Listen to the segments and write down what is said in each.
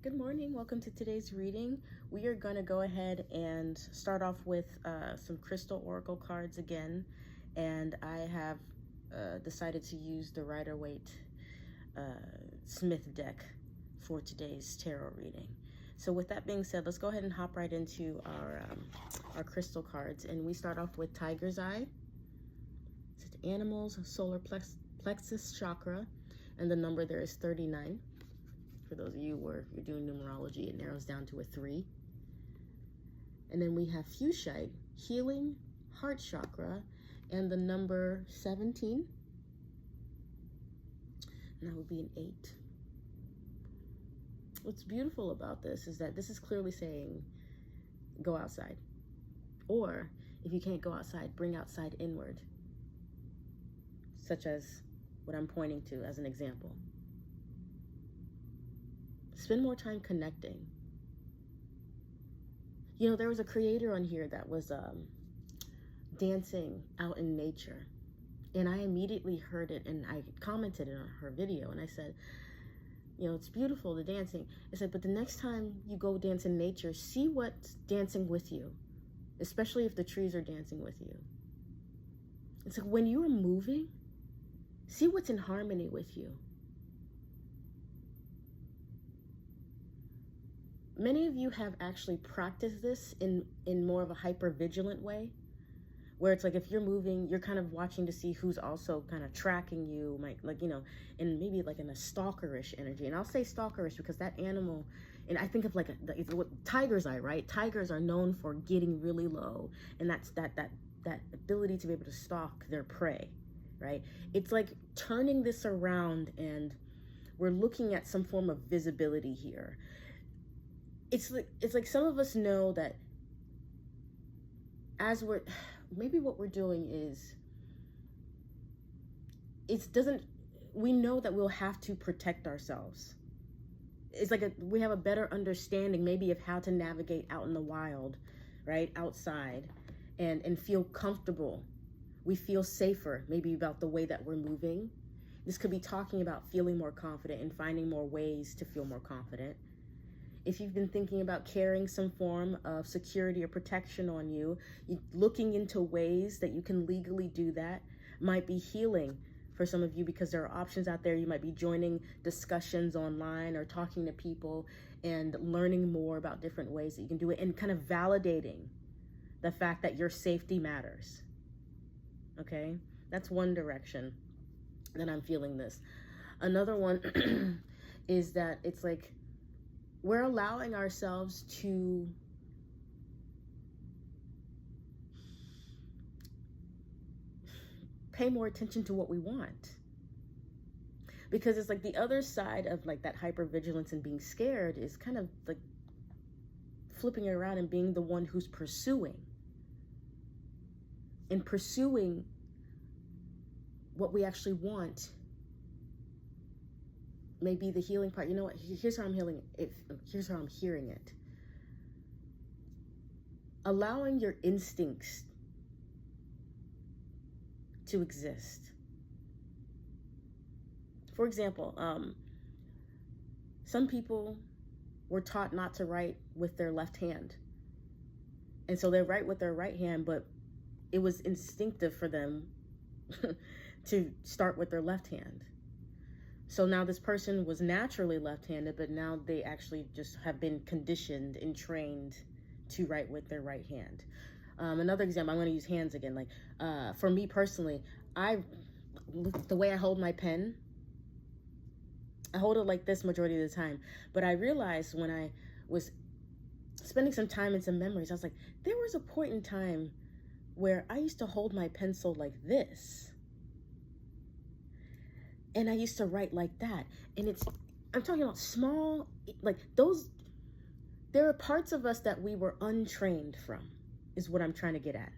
Good morning. Welcome to today's reading. We are going to go ahead and start off with some crystal oracle cards again. And I have decided to use the Rider-Waite Smith deck for today's tarot reading. So with that being said, let's go ahead and hop right into our crystal cards. And we start off with Tiger's Eye. It's animals, solar plexus chakra, and the number there is 39. For those of you where you're doing numerology, it narrows down to a 3. And then we have Fuchsite, healing, heart chakra, and the number 17. And that would be an 8. What's beautiful about this is that this is clearly saying, go outside. Or, if you can't go outside, bring outside inward. Such as what I'm pointing to as an example. Spend more time connecting. You know, there was a creator on here that was dancing out in nature. And I immediately heard it and I commented on her video and I said, you know, it's beautiful, the dancing. I said, but the next time you go dance in nature, see what's dancing with you, especially if the trees are dancing with you. It's like when you are moving, see what's in harmony with you. Many of you have actually practiced this in more of a hyper-vigilant way, where it's like if you're moving, you're kind of watching to see who's also kind of tracking you, like you know, and maybe like in a stalkerish energy. And I'll say stalkerish because that animal, and I think of like it's what tiger's eye, right? Tigers are known for getting really low, and that's that ability to be able to stalk their prey, right? It's like turning this around, and we're looking at some form of visibility here. It's like some of us know that as maybe what we're doing is, we know that we'll have to protect ourselves. It's like we have a better understanding maybe of how to navigate out in the wild, right? Outside and feel comfortable. We feel safer maybe about the way that we're moving. This could be talking about feeling more confident and finding more ways to feel more confident. If you've been thinking about carrying some form of security or protection on you, looking into ways that you can legally do that might be healing for some of you because there are options out there. You might be joining discussions online or talking to people and learning more about different ways that you can do it and kind of validating the fact that your safety matters. Okay? That's one direction that I'm feeling this. Another one is that it's like, we're allowing ourselves to pay more attention to what we want. Because it's like the other side of like that hypervigilance and being scared is kind of like flipping it around and being the one who's pursuing. And pursuing what we actually want may be the healing part. You know what? Here's how I'm healing it. Here's how I'm hearing it. Allowing your instincts to exist. For example, some people were taught not to write with their left hand. And so they write with their right hand, but it was instinctive for them to start with their left hand. So now this person was naturally left-handed, but now they actually just have been conditioned and trained to write with their right hand. Another example, I'm going to use hands again. Like for me personally, the way I hold my pen, I hold it like this majority of the time. But I realized when I was spending some time and some memories, I was like, there was a point in time where I used to hold my pencil like this. And I used to write like that. And I'm talking about small, like those, there are parts of us that we were untrained from, is what I'm trying to get at.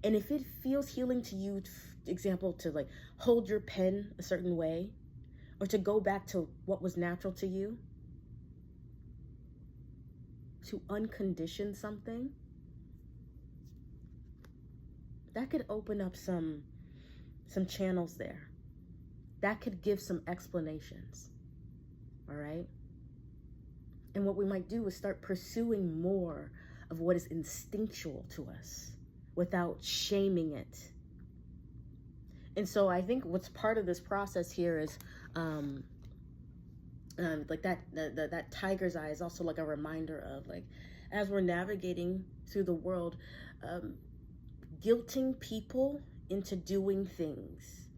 And if it feels healing to you, example, to like hold your pen a certain way, or to go back to what was natural to you, to uncondition something, that could open up some channels there. That could give some explanations, all right? And what we might do is start pursuing more of what is instinctual to us without shaming it. And so I think what's part of this process here is like that tiger's eye is also like a reminder of, like, as we're navigating through the world, guilting people into doing things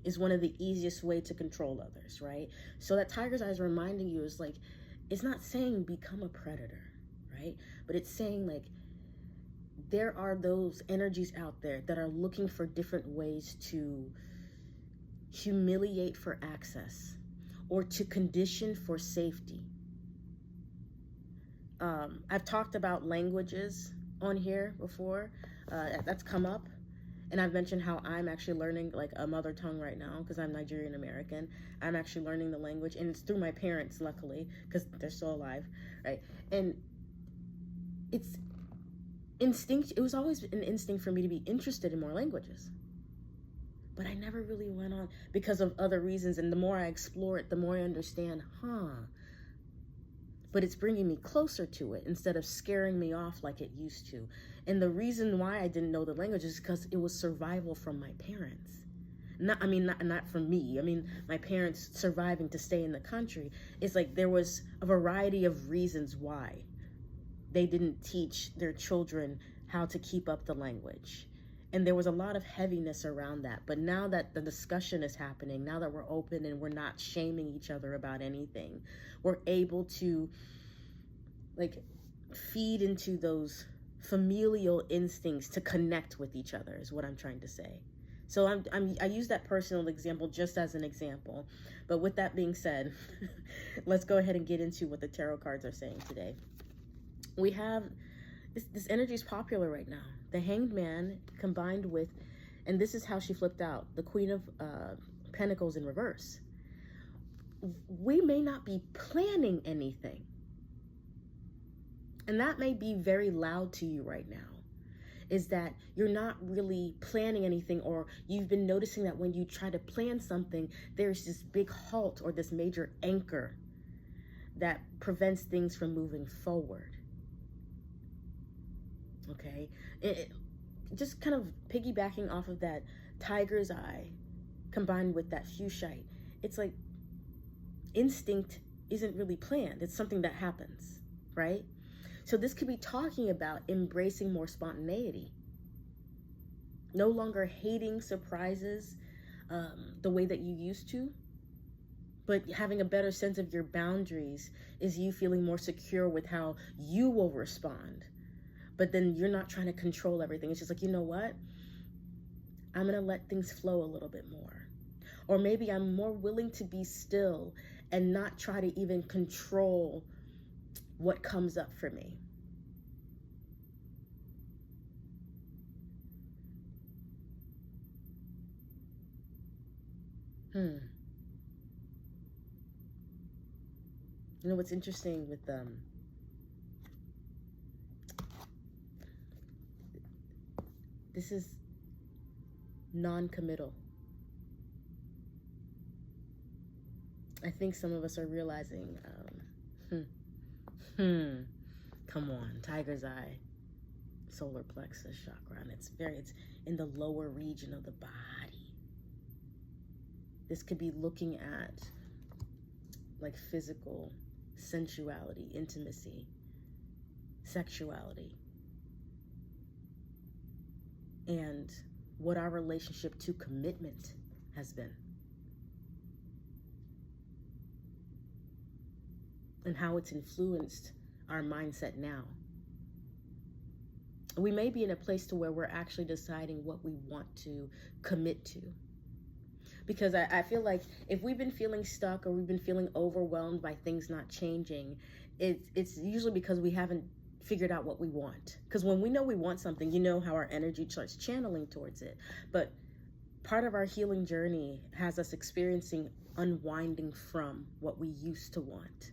is one of the easiest way to control others, right? So that tiger's eye is reminding you, is like, it's not saying become a predator, right? But it's saying, like, there are those energies out there that are looking for different ways to humiliate for access or to condition for safety. I've talked about languages on here before. That's come up. And I've mentioned how I'm actually learning like a mother tongue right now because I'm Nigerian American. I'm actually learning the language, and it's through my parents, luckily, because they're still alive, right? And it's instinct. It was always an instinct for me to be interested in more languages. But I never really went on because of other reasons. And the more I explore it, the more I understand, but it's bringing me closer to it instead of scaring me off like it used to. And the reason why I didn't know the language is because it was survival from my parents. Not from me. I mean, my parents surviving to stay in the country. It's like there was a variety of reasons why they didn't teach their children how to keep up the language. And there was a lot of heaviness around that. But now that the discussion is happening, now that we're open and we're not shaming each other about anything, we're able to like feed into those familial instincts to connect with each other is what I'm trying to say. So I use that personal example just as an example. But with that being said, let's go ahead and get into what the tarot cards are saying today. We have this energy is popular right now. The Hanged Man combined with, and this is how she flipped out, the Queen of Pentacles in reverse. We may not be planning anything. And that may be very loud to you right now, is that you're not really planning anything, or you've been noticing that when you try to plan something, there's this big halt or this major anchor that prevents things from moving forward. Okay, just kind of piggybacking off of that tiger's eye combined with that fuchsite, it's like instinct isn't really planned. It's something that happens, right? So this could be talking about embracing more spontaneity, no longer hating surprises the way that you used to, but having a better sense of your boundaries is you feeling more secure with how you will respond. But then you're not trying to control everything. It's just like, you know what? I'm going to let things flow a little bit more. Or maybe I'm more willing to be still and not try to even control what comes up for me. You know what's interesting with this is non-committal. I think some of us are realizing, come on, tiger's eye, solar plexus chakra, and it's in the lower region of the body. This could be looking at like physical sensuality, intimacy, sexuality, and what our relationship to commitment has been, and how it's influenced our mindset now. We may be in a place to where we're actually deciding what we want to commit to. Because I feel like if we've been feeling stuck or we've been feeling overwhelmed by things not changing, it's usually because we haven't figured out what we want. Because when we know we want something, you know how our energy starts channeling towards it. But part of our healing journey has us experiencing unwinding from what we used to want.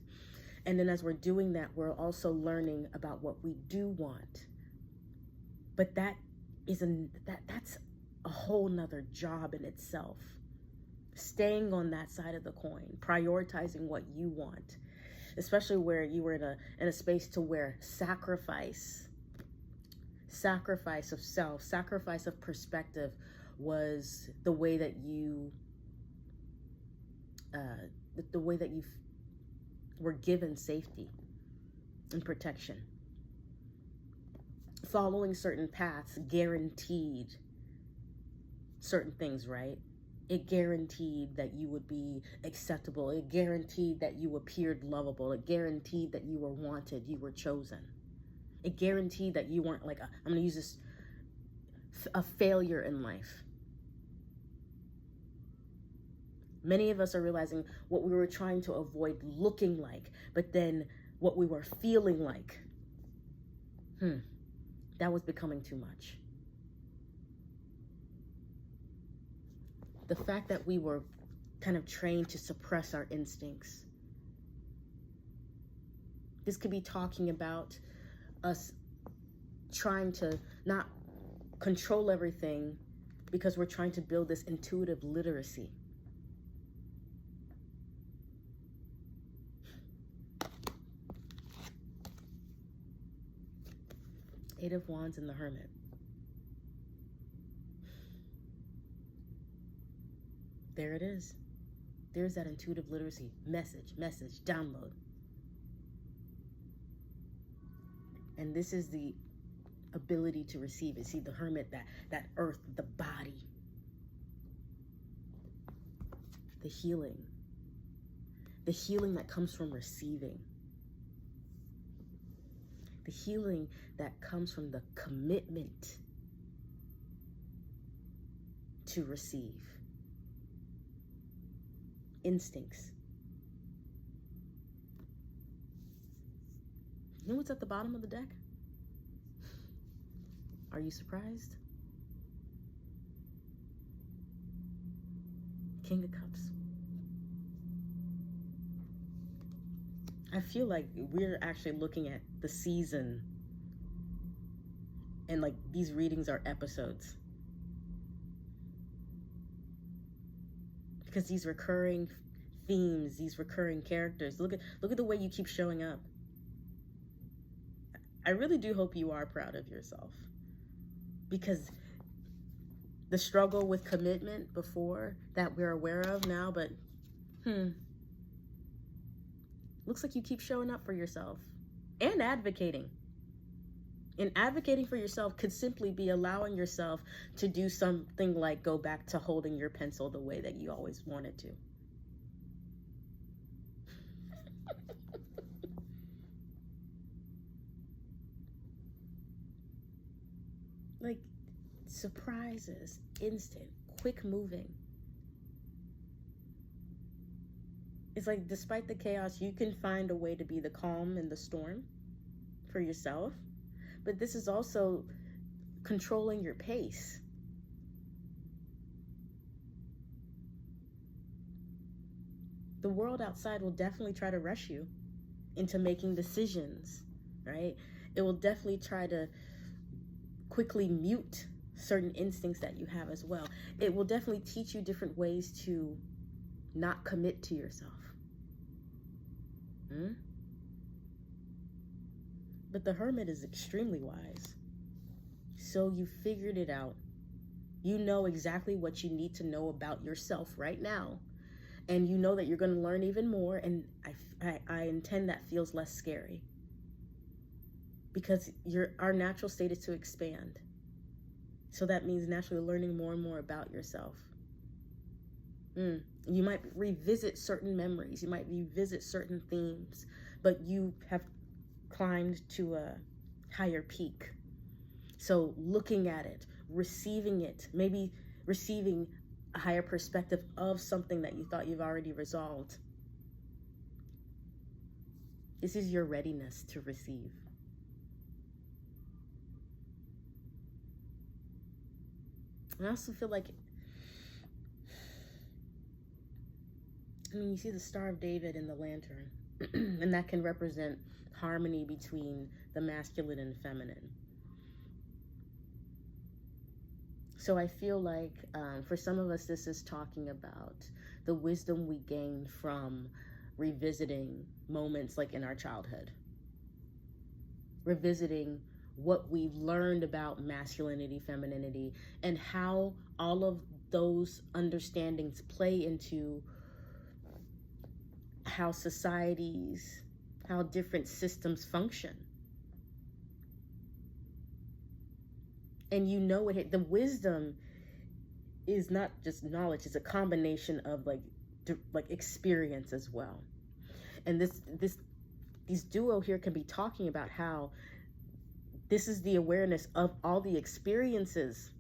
And then as we're doing that, we're also learning about what we do want. But that's a whole nother job in itself. Staying on that side of the coin, prioritizing what you want. especially where you were in a space to where sacrifice of self, sacrifice of perspective was the way that you the way that you were given safety and protection. Following certain paths guaranteed certain things, right? It guaranteed that you would be acceptable. It guaranteed that you appeared lovable. It guaranteed that you were wanted, you were chosen. It guaranteed that you weren't like I'm going to use this, a failure in life. Many of us are realizing what we were trying to avoid looking like, but then what we were feeling like, that was becoming too much. The fact that we were kind of trained to suppress our instincts. This could be talking about us trying to not control everything because we're trying to build this intuitive literacy. Eight of Wands and the Hermit. There it is. There's that intuitive literacy. Message, download. And this is the ability to receive it. See, the Hermit, that earth, the body. The healing. The healing that comes from receiving. The healing that comes from the commitment to receive. Instincts. You know what's at the bottom of the deck? Are you surprised? King of Cups. I feel like we're actually looking at the season, and like these readings are episodes. Because these recurring themes, these recurring characters, look at the way you keep showing up. I really do hope you are proud of yourself. Because the struggle with commitment before that we're aware of now, but looks like you keep showing up for yourself and advocating. And advocating for yourself could simply be allowing yourself to do something like go back to holding your pencil the way that you always wanted to. Like surprises, instant, quick moving. It's like despite the chaos, you can find a way to be the calm in the storm for yourself. But this is also controlling your pace. The world outside will definitely try to rush you into making decisions, right? It will definitely try to quickly mute certain instincts that you have as well. It will definitely teach you different ways to not commit to yourself. But the Hermit is extremely wise. So you figured it out. You know exactly what you need to know about yourself right now. And you know that you're going to learn even more. And I intend that feels less scary. Because our natural state is to expand. So that means naturally learning more and more about yourself. You might revisit certain memories. You might revisit certain themes. But you have climbed to a higher peak. So looking at it, receiving it, maybe receiving a higher perspective of something that you thought you've already resolved. This is your readiness to receive. I also feel like, you see the Star of David in the lantern, and that can represent harmony between the masculine and feminine. So I feel like for some of us, this is talking about the wisdom we gain from revisiting moments like in our childhood, revisiting what we've learned about masculinity, femininity, and how all of those understandings play into how societies, how different systems function. And you know it, the wisdom is not just knowledge, it's a combination of like experience as well. And these duo here can be talking about how this is the awareness of all the experiences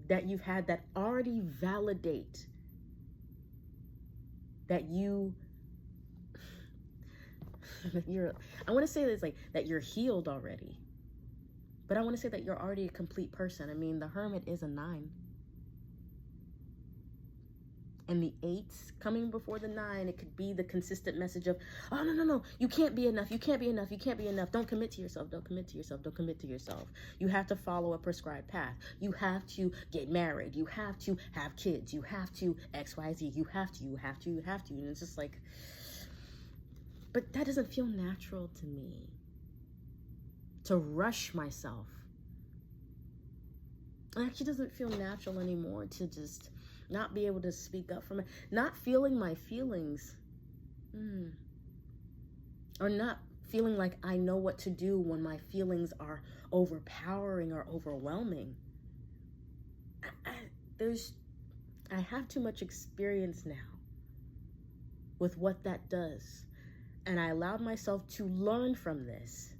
that you've had that already validate that I want to say this, like, that you're healed already, but I want to say that you're already a complete person. I mean, the Hermit is a 9. And the 8s coming before the 9, it could be the consistent message of, oh, no, you can't be enough, you can't be enough, you can't be enough, don't commit to yourself, don't commit to yourself, don't commit to yourself. You have to follow a prescribed path. You have to get married, you have to have kids, you have to XYZ, you have to. And it's just like, but that doesn't feel natural to me, to rush myself. It actually doesn't feel natural anymore to just not be able to speak up for not feeling my feelings, or not feeling like I know what to do when my feelings are overpowering or overwhelming. I have too much experience now with what that does, and I allowed myself to learn from this,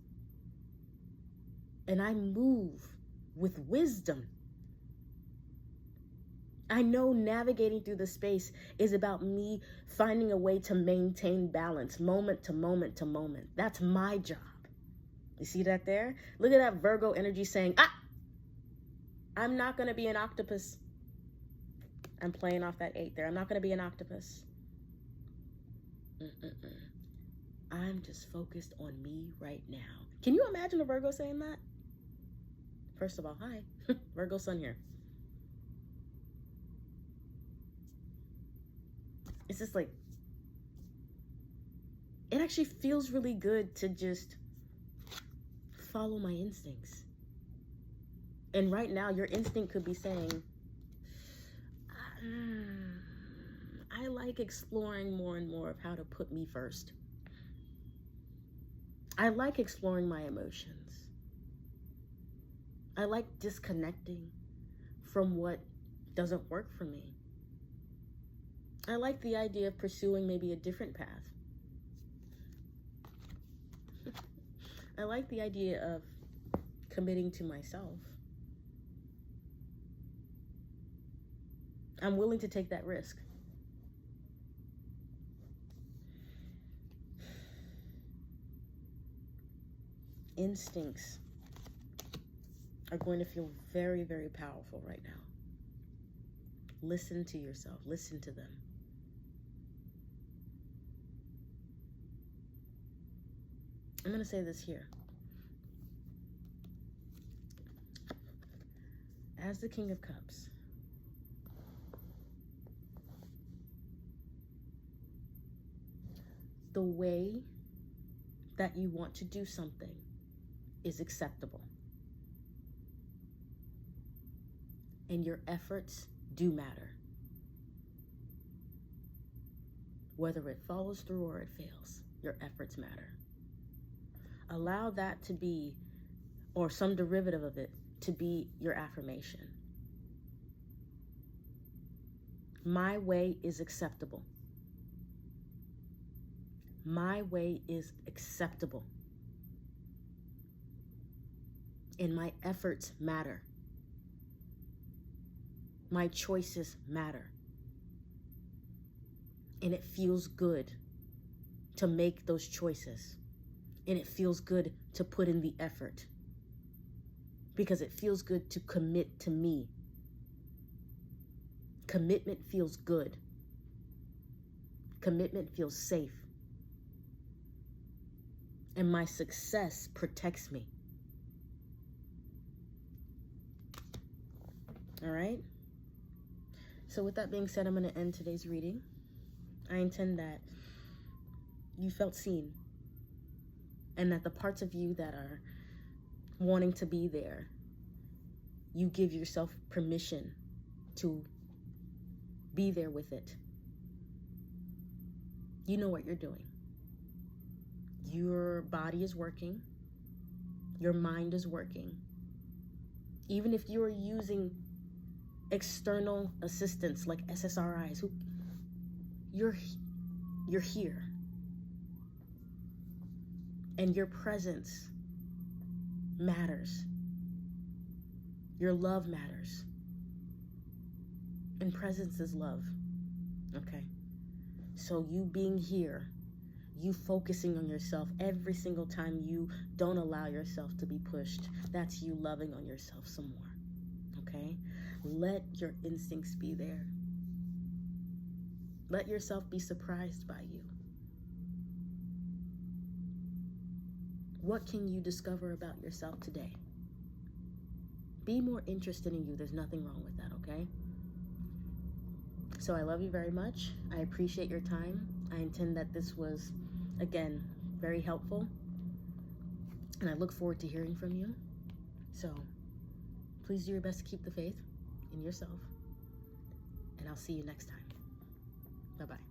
and I move with wisdom. I know navigating through the space is about me finding a way to maintain balance, moment to moment to moment. That's my job. You see that there? Look at that Virgo energy saying, I'm not going to be an octopus. I'm playing off that 8 there. I'm not going to be an octopus. I'm just focused on me right now. Can you imagine a Virgo saying that? First of all, hi, Virgo sun here. It's just like, it actually feels really good to just follow my instincts. And right now, your instinct could be saying, I like exploring more and more of how to put me first. I like exploring my emotions. I like disconnecting from what doesn't work for me. I like the idea of pursuing maybe a different path. I like the idea of committing to myself. I'm willing to take that risk. Instincts are going to feel very, very powerful right now. Listen to yourself. Listen to them. I'm going to say this here. As the King of Cups, the way that you want to do something is acceptable. And your efforts do matter. Whether it follows through or it fails, your efforts matter. Allow that to be, or some derivative of it, to be your affirmation. My way is acceptable. My way is acceptable. And my efforts matter. My choices matter. And it feels good to make those choices. And it feels good to put in the effort. Because it feels good to commit to me. Commitment feels good. Commitment feels safe. And my success protects me. All right? So with that being said, I'm going to end today's reading. I intend that you felt seen, and that the parts of you that are wanting to be there, you give yourself permission to be there with it. You know what you're doing. Your body is working. Your mind is working. Even if you are using external assistants like SSRIs, you're here. And your presence matters. Your love matters. And presence is love. Okay? So you being here, you focusing on yourself every single time you don't allow yourself to be pushed, that's you loving on yourself some more. Okay? Let your instincts be there. Let yourself be surprised by you. What can you discover about yourself today? Be more interested in you. There's nothing wrong with that, okay? So I love you very much. I appreciate your time. I intend that this was, again, very helpful. And I look forward to hearing from you. So please do your best to keep the faith in yourself. And I'll see you next time. Bye-bye.